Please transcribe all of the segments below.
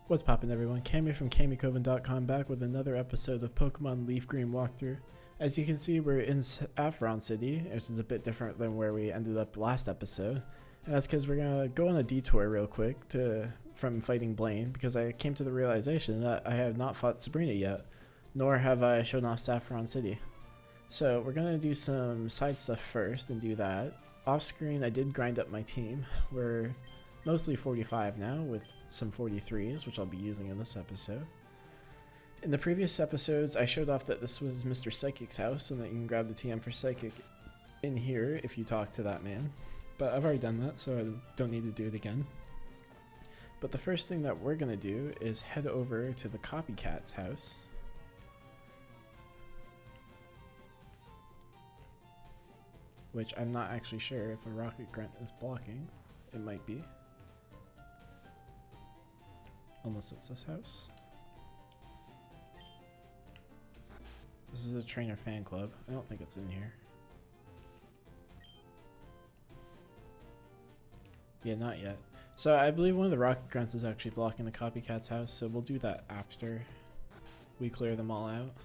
What's poppin' everyone, Cammy from CammyCoven.com back with another episode of Pokemon Leaf Green Walkthrough. As you can see, we're in Saffron City, which is a bit different than where we ended up last episode. And that's because we're going to go on a detour real quick from fighting Blaine, because I came to the realization that I have not fought Sabrina yet, nor have I shown off Saffron City. So we're going to do some side stuff first and do that. Off screen, I did grind up my team. We're mostly 45 now, with some 43s, which I'll be using in this episode. In the previous episodes, I showed off that this was Mr. Psychic's house, and that you can grab the TM for Psychic in here if you talk to that man. But I've already done that, so I don't need to do it again. But the first thing that we're going to do is head over to the Copycat's house. Which I'm not actually sure if a Rocket Grunt is blocking. It might be. Unless it's this house. This is a trainer fan club. I don't think it's in here. Yeah, not yet. So I believe one of the Rocket Grunts is actually blocking the Copycat's house, so we'll do that after we clear them all out.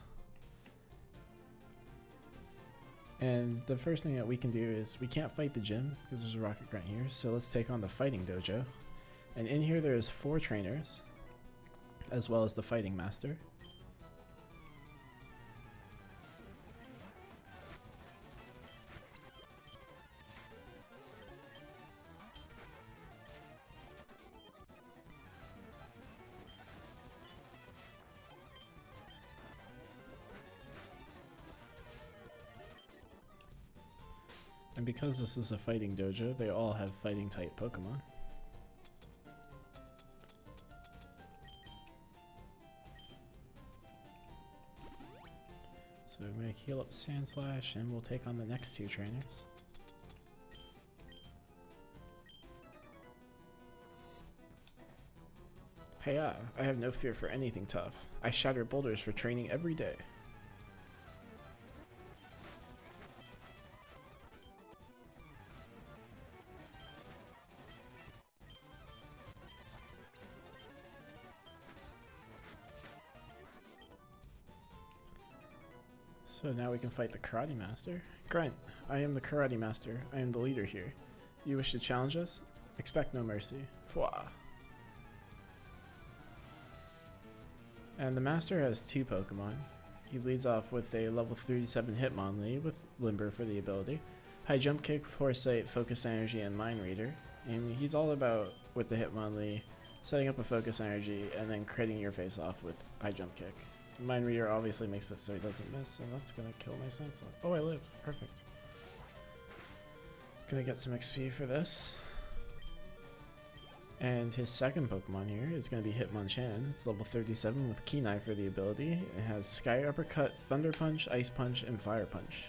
And the first thing that we can do is, we can't fight the gym because there's a Rocket Grunt here, so let's take on the Fighting Dojo. And in here there's 4 trainers, as well as the Fighting Master. And because this is a fighting dojo, they all have fighting type Pokemon. So we're going to heal up Sandslash, and we'll take on the next 2 trainers. Hey, I have no fear for anything tough. I shatter boulders for training every day. So now we can fight the Karate Master. Grunt, I am the Karate Master. I am the leader here. You wish to challenge us? Expect no mercy. Fwah. And the Master has 2 Pokemon. He leads off with a level 37 Hitmonlee with Limber for the ability, High Jump Kick, Foresight, Focus Energy, and Mind Reader. And he's all about, with the Hitmonlee, setting up a Focus Energy and then critting your face off with High Jump Kick. Mind Reader obviously makes it so he doesn't miss, and that's gonna kill my Sandslash. Oh, I live. Perfect. Gonna get some XP for this. And his second Pokemon here is gonna be Hitmonchan. It's level 37 with Kenai for the ability. It has Sky Uppercut, Thunder Punch, Ice Punch, and Fire Punch.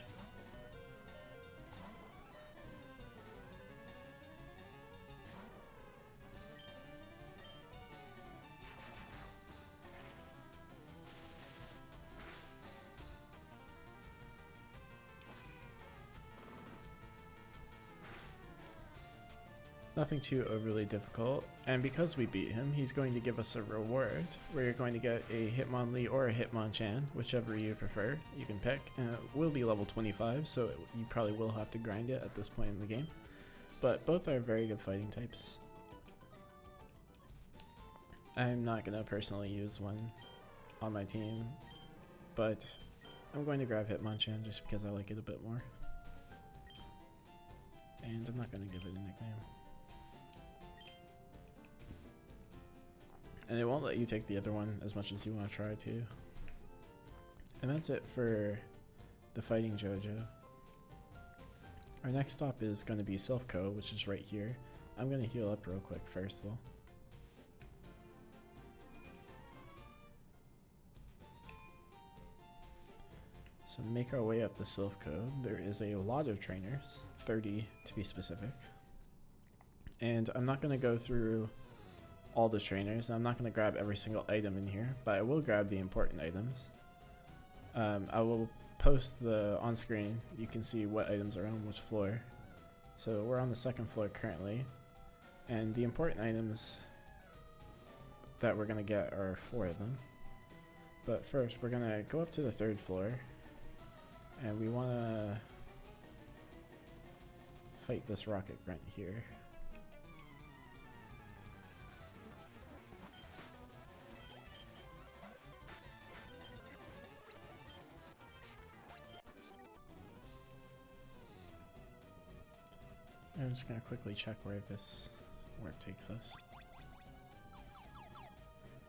Nothing too overly difficult, and because we beat him, he's going to give us a reward where you're going to get a Hitmonlee or a Hitmonchan, whichever you prefer. You can pick, and it will be level 25, so you probably will have to grind it at this point in the game. But both are very good fighting types. I'm not going to personally use one on my team, but I'm going to grab Hitmonchan just because I like it a bit more. And I'm not going to give it a nickname. And it won't let you take the other one as much as you want to try to. And that's it for the Fighting Dojo. Our next stop is going to be Silph Co, which is right here. I'm going to heal up real quick first though. So make our way up to Silph Co. There is a lot of trainers, 30 to be specific. And I'm not going to go through all the trainers, and I'm not going to grab every single item in here, but I will grab the important items. I will post the on screen, you can see what items are on which floor. So we're on the 2nd floor currently, and the important items that we're gonna get are 4 of them. But first, we're gonna go up to the 3rd floor, and we wanna fight this rocket grunt here. I'm just gonna quickly check where this warp takes us.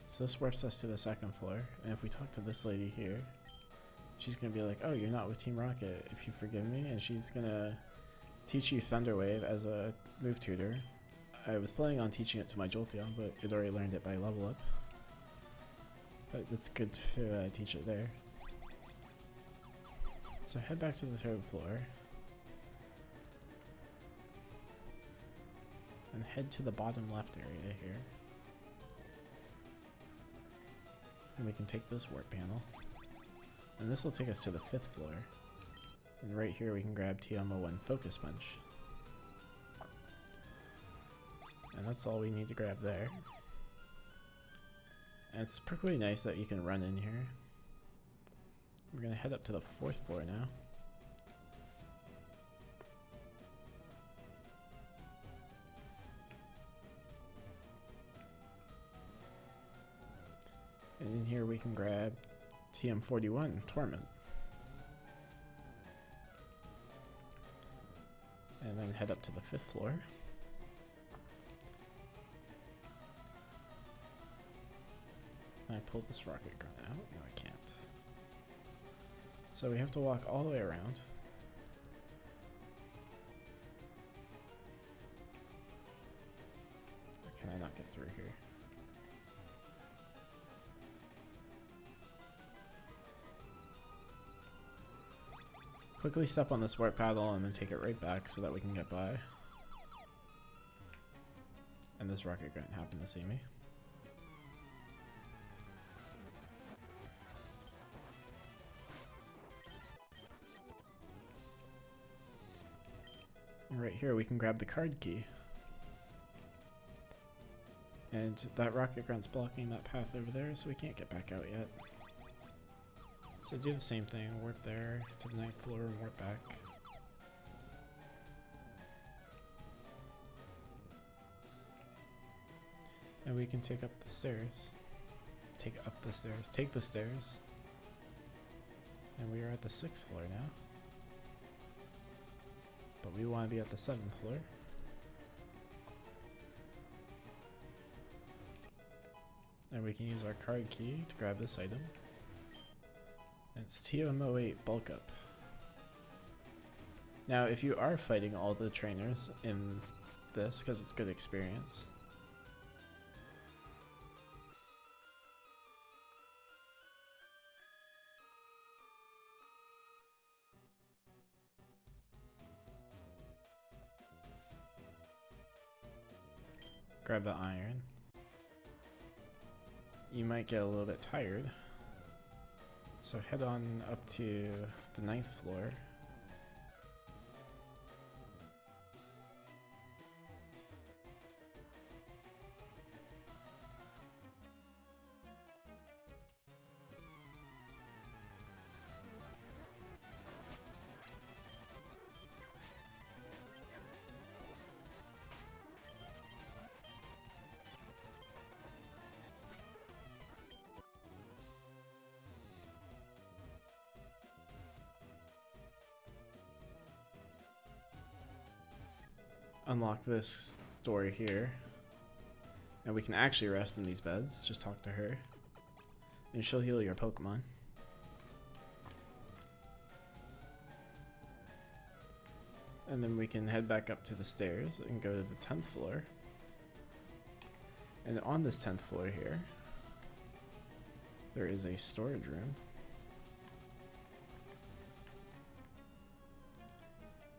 So this warps us to the 2nd floor, and if we talk to this lady here, she's gonna be like, "Oh, you're not with Team Rocket, if you forgive me," and she's gonna teach you Thunder Wave as a move tutor. I was planning on teaching it to my Jolteon, but it already learned it by level up. But it's good to teach it there. So head back to the 3rd floor. And head to the bottom left area here. And we can take this warp panel. And this will take us to the 5th floor. And right here we can grab TMO1 Focus Punch. And that's all we need to grab there. And it's pretty nice that you can run in here. We're gonna head up to the 4th floor now. And in here we can grab TM41 Torment. And then head up to the 5th floor. Can I pull this rocket gun out? No, I can't. So we have to walk all the way around. Or can I not get through here? Quickly step on this warp paddle and then take it right back so that we can get by. And this rocket grunt happened to see me. And right here we can grab the card key. And that rocket grunt's blocking that path over there, so we can't get back out yet. So do the same thing, warp there to the 9th floor and warp back. And we can take up the stairs. Take the stairs. And we are at the 6th floor now. But we want to be at the 7th floor. And we can use our card key to grab this item. And it's TM08 Bulk Up. Now, if you are fighting all the trainers in this, because it's good experience, grab the iron. You might get a little bit tired. So head on up to the 9th floor. Unlock this door here, and we can actually rest in these beds. Just talk to her and she'll heal your Pokemon. And then we can head back up to the stairs and go to the 10th floor. And on this 10th floor here, there is a storage room.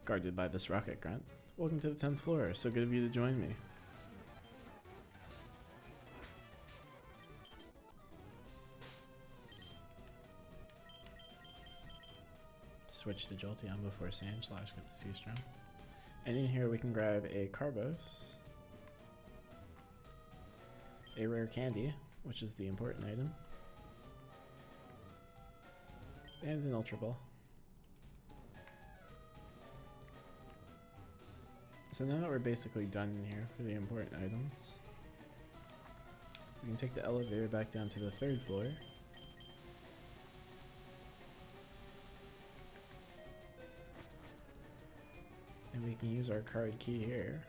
Guarded by this rocket grunt. Welcome to the 10th floor. So good of you to join me. Switch to Jolteon before Sandslash gets too strong. And in here we can grab a Carbos, a rare candy, which is the important item. And an Ultra Ball. So now that we're basically done in here for the important items, we can take the elevator back down to the 3rd floor. And we can use our card key here.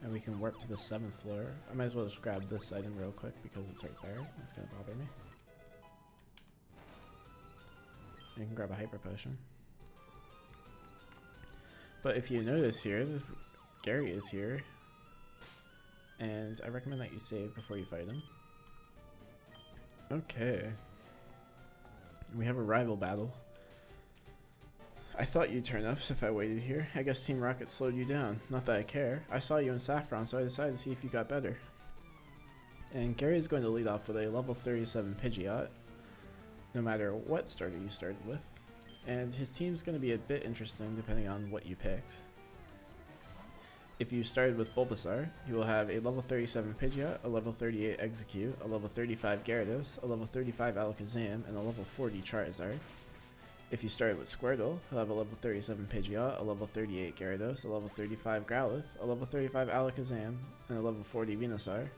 And we can warp to the 7th floor. I might as well just grab this item real quick because it's right there. It's gonna bother me. And you can grab a Hyper Potion. But if you notice here, Gary is here. And I recommend that you save before you fight him. Okay. We have a rival battle. I thought you'd turn up if I waited here. I guess Team Rocket slowed you down. Not that I care. I saw you in Saffron, so I decided to see if you got better. And Gary is going to lead off with a level 37 Pidgeot, no matter what starter you started with. And his team's going to be a bit interesting depending on what you picked. If you started with Bulbasaur, you will have a level 37 Pidgeot, a level 38 Execute, a level 35 Gyarados, a level 35 Alakazam, and a level 40 Charizard. If you started with Squirtle, he'll have a level 37 Pidgeot, a level 38 Gyarados, a level 35 Growlithe, a level 35 Alakazam, and a level 40 Venusaur.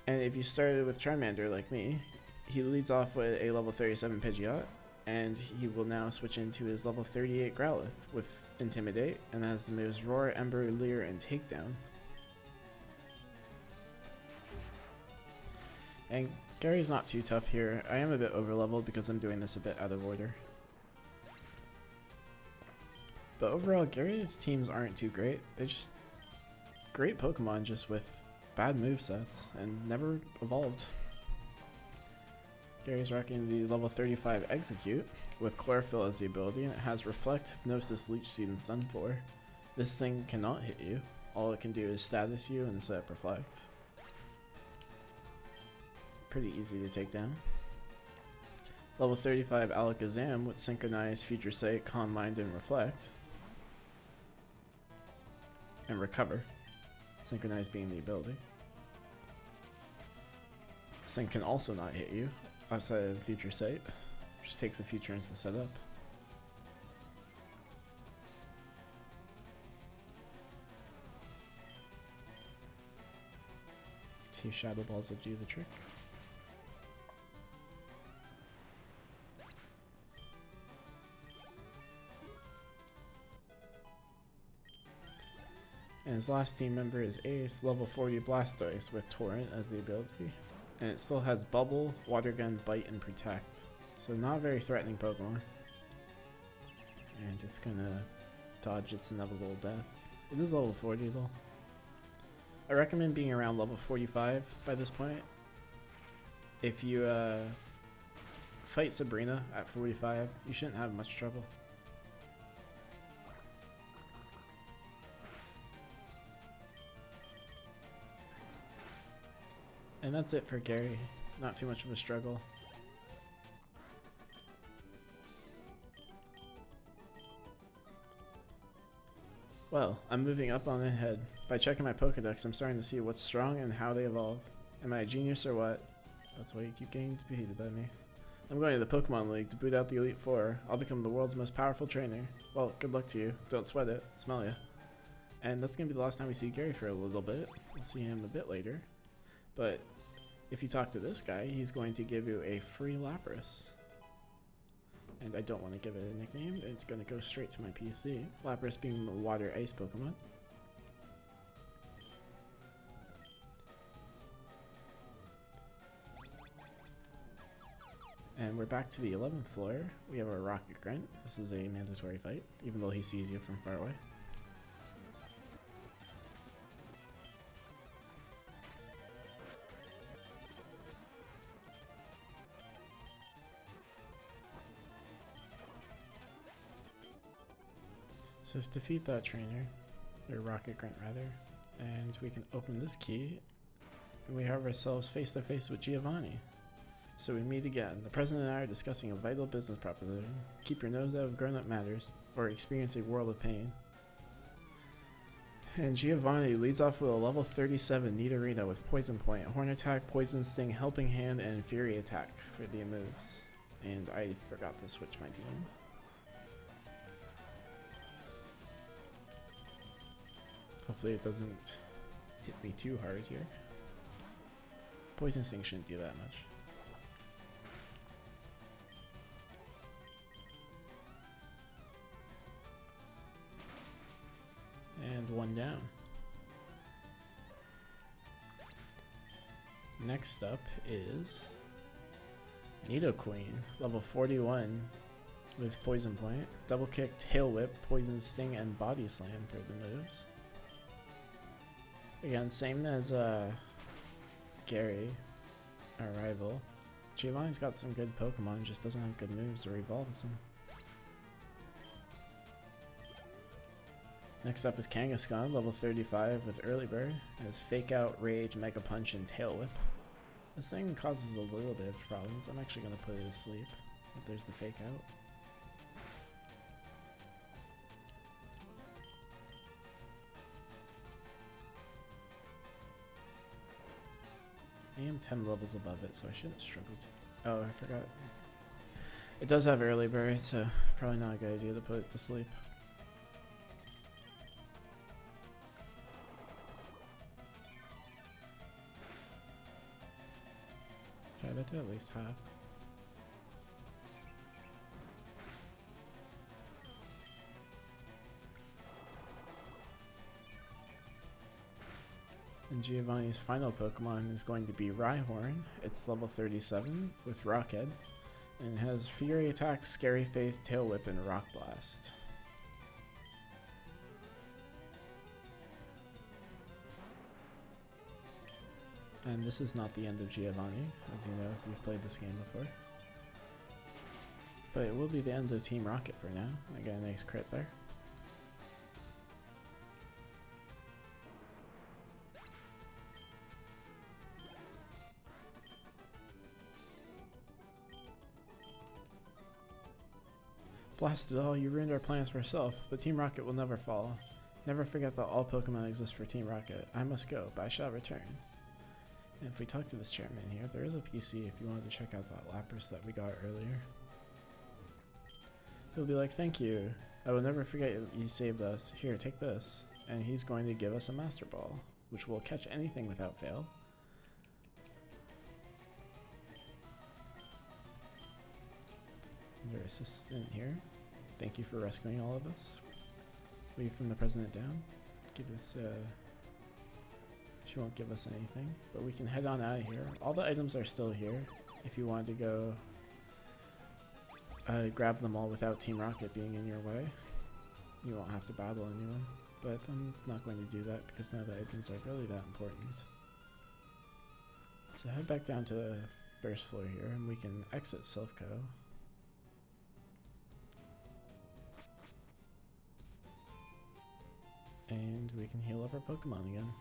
And if you started with Charmander like me, he leads off with a level 37 Pidgeot, and he will now switch into his level 38 Growlithe with Intimidate, and has the moves Roar, Ember, Leer, and Takedown. And Gary's not too tough here. I am a bit overleveled because I'm doing this a bit out of order. But overall, Gary's teams aren't too great. They're just great Pokemon, just with bad movesets, and never evolved. Gary's rocking the level 35 Execute, with Chlorophyll as the ability, and it has Reflect, Hypnosis, Leech Seed, and Sunpore. This thing cannot hit you. All it can do is status you and set up Reflect. Pretty easy to take down. Level 35 Alakazam with Synchronize, Future Sight, Calm Mind, and Reflect. And Recover. Synchronize being the ability. Sync can also not hit you outside of Future Sight, which takes a few turns to set up. Two Shadow Balls will do the trick. And his last team member is Ace, level 40 Blastoise with Torrent as the ability. And it still has Bubble, Water Gun, Bite, and Protect. So not a very threatening Pokemon. And it's gonna dodge its inevitable death. It is level 40 though. I recommend being around level 45 by this point. If you fight Sabrina at 45, you shouldn't have much trouble. And that's it for Gary. Not too much of a struggle. Well, I'm moving up on ahead. By checking my Pokedex, I'm starting to see what's strong and how they evolve. Am I a genius or what? That's why you keep getting defeated by me. I'm going to the Pokemon League to boot out the Elite Four. I'll become the world's most powerful trainer. Well, good luck to you. Don't sweat it. Smell ya. And that's going to be the last time we see Gary for a little bit. We'll see him a bit later. But if you talk to this guy, he's going to give you a free Lapras. And I don't want to give it a nickname. It's going to go straight to my PC. Lapras being the Water Ice Pokemon. And we're back to the 11th floor. We have a Rocket Grunt. This is a mandatory fight, even though he sees you from far away. So let's defeat that trainer, or Rocket Grunt rather, and we can open this key, and we have ourselves face to face with Giovanni. So we meet again. The president and I are discussing a vital business proposition. Keep your nose out of grown-up matters, or experience a world of pain. And Giovanni leads off with a level 37 Nidorino with Poison Point, Horn Attack, Poison Sting, Helping Hand, and Fury Attack for the moves. And I forgot to switch my team. Hopefully it doesn't hit me too hard here. Poison Sting shouldn't do that much. And one down. Next up is Nidoqueen, level 41 with Poison Point, Double Kick, Tail Whip, Poison Sting, and Body Slam for the moves. Again, same as Gary, our rival. Giovanni's got some good Pokemon, just doesn't have good moves or evolves them. Next up is Kangaskhan, level 35 with Early Bird. It has Fake Out, Rage, Mega Punch, and Tail Whip. This thing causes a little bit of problems. I'm actually going to put it to sleep. But there's the Fake Out. I am 10 levels above it, so I shouldn't struggle to... Oh, I forgot. It does have Early Bird, so probably not a good idea to put it to sleep. Okay, that did at least half. And Giovanni's final Pokemon is going to be Rhyhorn. It's level 37 with Rockhead, and it has Fury Attack, Scary Face, Tail Whip, and Rock Blast. And this is not the end of Giovanni, as you know if you've played this game before. But it will be the end of Team Rocket for now. I got a nice crit there. Blast it all, you ruined our plans for yourself, but Team Rocket will never fall. Never forget that all Pokemon exist for Team Rocket. I must go, but I shall return. And if we talk to this chairman here, there is a PC if you wanted to check out that Lapras that we got earlier. He'll be like, thank you. I will never forget you saved us. Here, take this. And he's going to give us a Master Ball, which will catch anything without fail. Your assistant here. Thank you for rescuing all of us. Leave from the president down. Give us she won't give us anything, but we can head on out of here. All the items are still here. If you wanted to go grab them all without Team Rocket being in your way, you won't have to battle anyone. But I'm not going to do that because now the items are really that important. So head back down to the first floor here and we can exit Silph Co. And we can heal up our Pokemon again.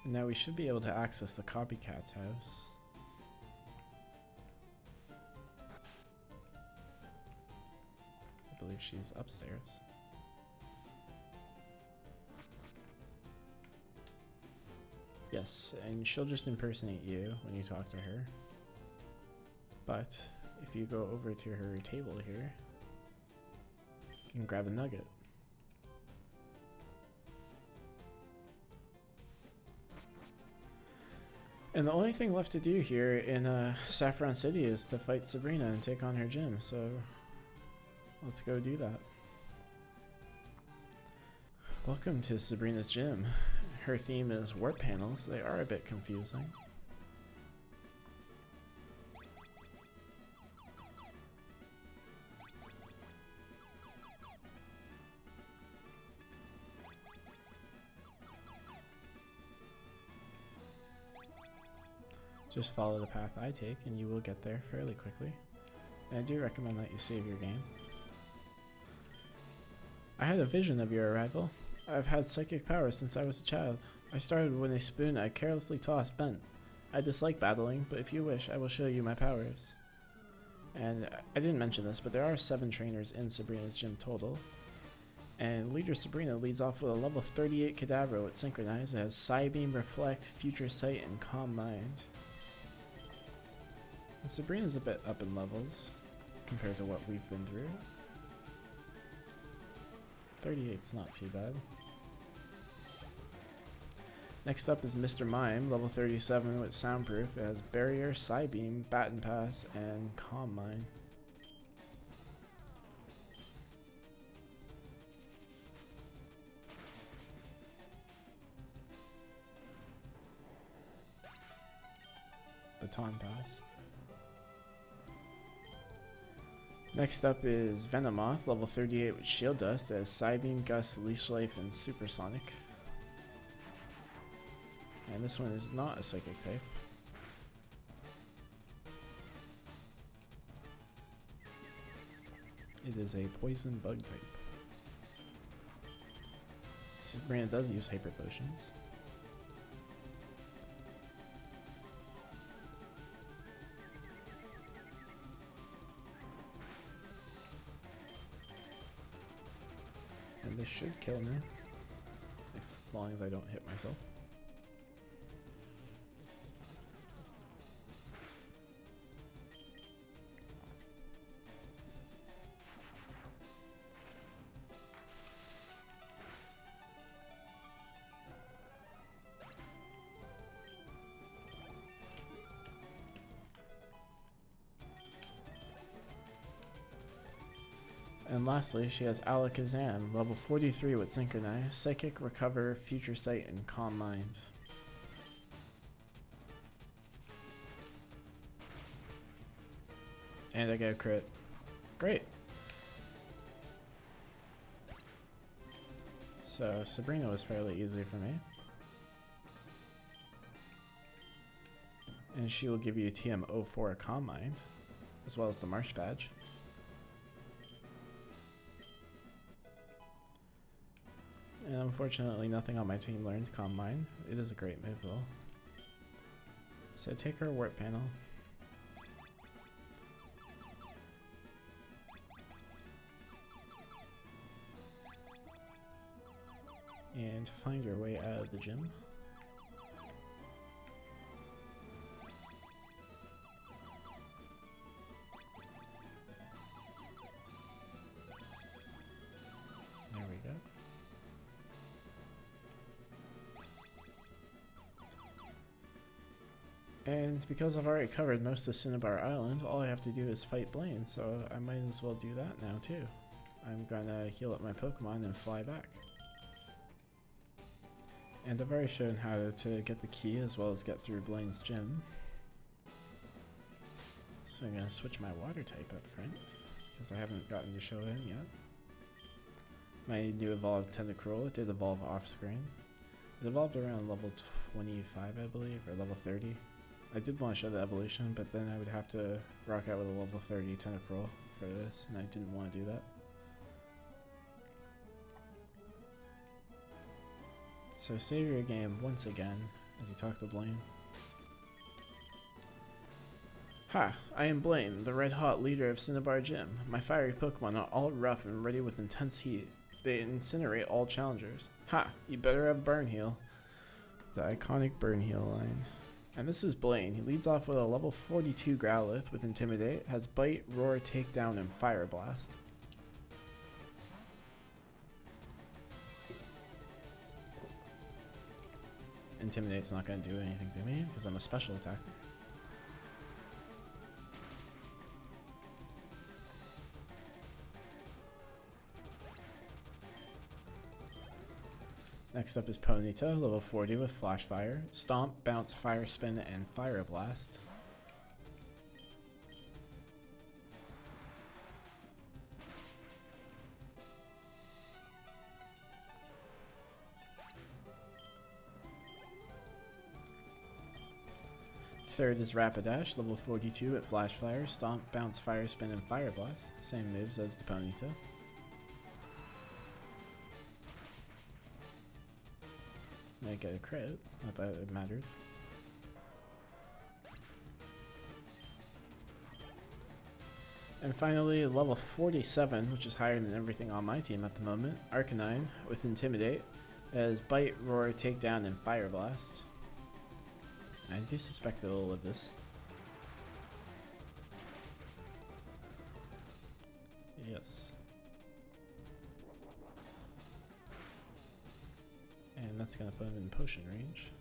And now we should be able to access the copycat's house. I believe she's upstairs. Yes, and she'll just impersonate you when you talk to her. But if you go over to her table here, you can grab a nugget. And the only thing left to do here in Saffron City is to fight Sabrina and take on her gym, so let's go do that. Welcome to Sabrina's gym. Her theme is warp panels. They are a bit confusing. Just follow the path I take and you will get there fairly quickly. And I do recommend that you save your game. I had a vision of your arrival. I've had psychic powers since I was a child. I started when a spoon I carelessly tossed bent. I dislike battling, but if you wish, I will show you my powers. And I didn't mention this, but there are 7 trainers in Sabrina's gym total. And leader Sabrina leads off with a level 38 Kadabra with Synchronize. It has Psybeam, Reflect, Future Sight, and Calm Mind. And Sabrina's a bit up in levels compared to what we've been through. 38's not too bad. Next up is Mr. Mime, level 37 with Soundproof. It has Barrier, Psybeam, Baton Pass, and Calm Mind. Baton Pass. Next up is Venomoth, level 38 with Shield Dust. It has Psybeam, Gust, Leash Life, and Supersonic. And this one is not a Psychic type. It is a Poison Bug type. Sabrina does use Hyper Potions. And this should kill me, as long as I don't hit myself. And lastly, she has Alakazam, level 43 with Synchronize, Psychic, Recover, Future Sight, and Calm Mind. And I get a crit. Great! So Sabrina was fairly easy for me. And she will give you TM04 Calm Mind, as well as the Marsh Badge. And unfortunately, nothing on my team learns Calm Mind. It is a great move though. So take her Warp Panel. And find your way out of the gym. There we go. And because I've already covered most of Cinnabar Island, all I have to do is fight Blaine, so I might as well do that now too. I'm gonna heal up my Pokemon and fly back. And I've already shown how to get the key as well as get through Blaine's gym. So I'm gonna switch my water type up front, because I haven't gotten to show him yet. My new evolved Tentacruel, it did evolve off screen. It evolved around level 25, I believe, or level 30. I did want to show the evolution, but then I would have to rock out with a level 30 Tentacruel for this, and I didn't want to do that. So save your game once again as you talk to Blaine. Ha! I am Blaine, the red-hot leader of Cinnabar Gym. My fiery Pokemon are all rough and ready with intense heat. They incinerate all challengers. Ha! You better have Burn Heal. The iconic Burn Heal line. And this is Blaine. He leads off with a level 42 Growlithe with Intimidate, has Bite, Roar, Takedown, and Fire Blast. Intimidate's not going to do anything to me because I'm a special attacker. Next up is Ponyta, level 40 with Flash Fire, Stomp, Bounce, Fire Spin, and Fire Blast. Third is Rapidash, level 42 with Flash Fire, Stomp, Bounce, Fire Spin, and Fire Blast. Same moves as the Ponyta. I get a crit, not that it mattered. And finally, level 47, which is higher than everything on my team at the moment, Arcanine with Intimidate, as Bite, Roar, Takedown, and Fire Blast. I do suspect it'll live this. Yes. And that's going to put him in potion range.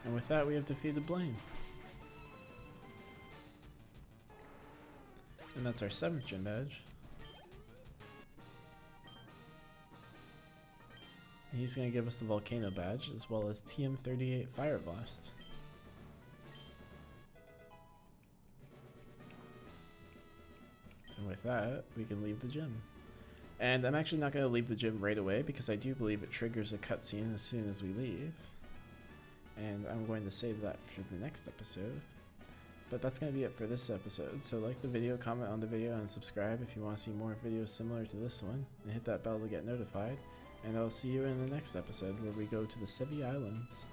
And with that, we have defeated Blaine. And that's our 7th gym badge. And he's going to give us the Volcano badge, as well as TM38 Fire Blast. And with that, we can leave the gym. And I'm actually not going to leave the gym right away, because I do believe it triggers a cutscene as soon as we leave. And I'm going to save that for the next episode. But that's going to be it for this episode. So like the video, comment on the video, and subscribe if you want to see more videos similar to this one. And hit that bell to get notified. And I'll see you in the next episode where we go to the Sevi Islands.